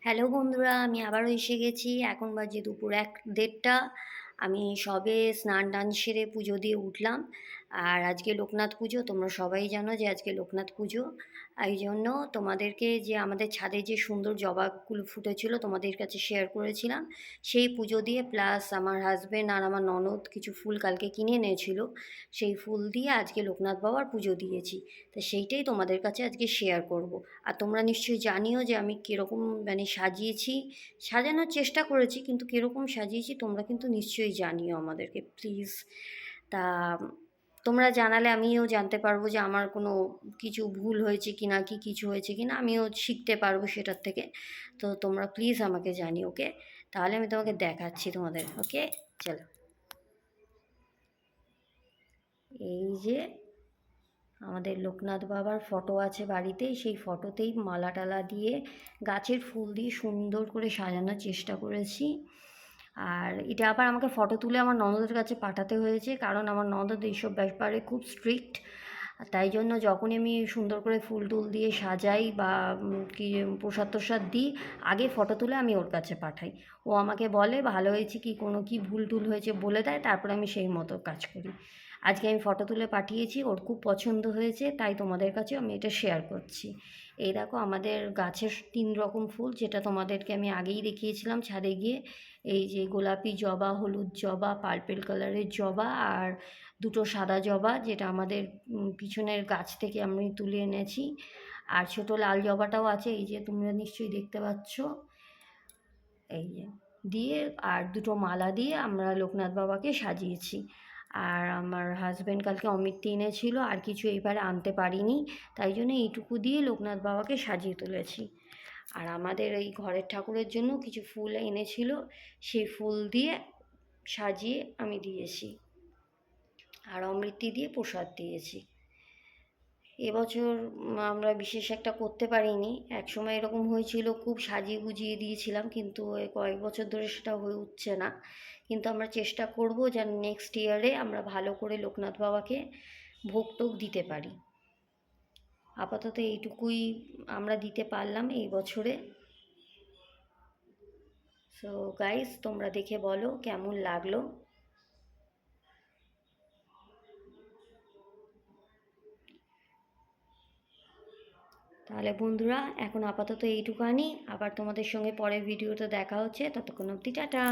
Hello বন্ধুরা, আমি আবারও এসে গেছি। এখন বাজে দুপুর ১-১:৩০। আমি সবে স্নান-টান সেরে পুজো দিয়ে উঠলাম। আর আজকে লোকনাথ পুজো। তোমরা সবাই জানো যে আজকে লোকনাথ পুজো। এই জন্য তোমাদেরকে যে আমাদের ছাদে যে সুন্দর জবাগুলো ফুটেছিল তোমাদের কাছে শেয়ার করেছিলাম, সেই পুজো দিয়ে প্লাস আমার হাসব্যান্ড আর আমার ননদ কিছু ফুল কালকে কিনে এনেছিল। সেই ফুল দিয়ে আজকে লোকনাথ বাবার পুজো দিয়েছি। তো সেইটাই তোমাদের কাছে আজকে শেয়ার করব। আর তোমরা নিশ্চয়ই জানিও যে আমি কীরকম মানে সাজিয়েছি, সাজানোর চেষ্টা করেছি, কিন্তু কীরকম সাজিয়েছি তোমরা কিন্তু নিশ্চয়ই জানিও আমাদেরকে প্লিজ। তা তোমরা জানালে আমিও জানতে পারবো যে আমার কোনো কিছু ভুল হয়েছে কি না, কি কিছু হয়েছে কি না, আমিও শিখতে পারবো সেটার থেকে। তো তোমরা প্লিজ আমাকে জানিও, ওকে? তাহলে আমি তোমাকে দেখাচ্ছি তোমাদের, ওকে? চলো, এই যে আমাদের লোকনাথ বাবার ফটো আছে বাড়িতে, সেই ফটোতেই মালা টালা দিয়ে গাছের ফুল দিয়ে সুন্দর করে সাজানোর চেষ্টা করেছি। আর এটা আবার আমাকে ফটো তুলে আমার ননদের কাছে পাঠাতে হয়েছে, কারণ আমার ননদ এইসব ব্যাপারে খুব স্ট্রিক্ট। তাই জন্য যখনই আমি সুন্দর করে ফুল টুল দিয়ে সাজাই বা কি প্রসাদ টসাদ দিই, আগে ফটো তুলে আমি ওর কাছে পাঠাই। ও আমাকে বলে ভালো হয়েছে কি, কোনো কি ভুল টুল হয়েছে বলে দেয়, তারপরে আমি সেই মতো কাজ করি। আজকে আমি ফটো তুলে পাঠিয়েছি, ওর খুব পছন্দ হয়েছে, তাই তোমাদের কাছে আমি এটা শেয়ার করছি। এই দেখো আমাদের গাছের ৩ রকম ফুল, যেটা তোমাদেরকে আমি আগেই দেখিয়েছিলাম ছাদে গিয়ে। এই যে গোলাপি জবা, হলুদ জবা, পার্পেল কালারের জবা, আর দুটো সাদা জবা, যেটা আমাদের পিছনের গাছ থেকে আমি তুলে এনেছি। আর ছোট লাল জবাটাও আছে, এই যে তোমরা নিশ্চয়ই দেখতে পাচ্ছ। এই যে দিয়ে আর দুটো মালা দিয়ে আমরা লোকনাথ বাবাকে সাজিয়েছি। আর আমার হাজব্যান্ড কালকে অমৃতি এনেছিল, আর কিছু এইবারে আনতে পারিনি, তাই জন্য এইটুকু দিয়ে লোকনাথ বাবাকে সাজিয়ে তুলেছি। আর আমাদের এই ঘরের ঠাকুরের জন্য কিছু ফুল এনেছিল, সেই ফুল দিয়ে সাজিয়ে আমি দিয়েছি। আর অমৃতি দিয়ে প্রসাদ দিয়েছি। এবছর আমরা বিশেষ একটা করতে পারিনি। একসময় এরকম হয়েছিল, খুব সাজিয়ে গুজিয়ে দিয়েছিলাম, কিন্তু এই কয়েক বছর ধরে সেটা হয়ে উঠছে না। কিন্তু আমরা চেষ্টা করব যেন নেক্সট ইয়ারে আমরা ভালো করে লোকনাথ বাবাকে ভোগ টোগ দিতে পারি। আপাতত এইটুকুই আমরা দিতে পারলাম এই বছরে। সো গাইস, তোমরা দেখে বলো কেমন লাগলো। তাহলে বন্ধুরা, এখন আপাতত এইটুকানি। আবার তোমাদের সঙ্গে পরের ভিডিওতে দেখা হচ্ছে। ততক্ষণ অবধি টাটা।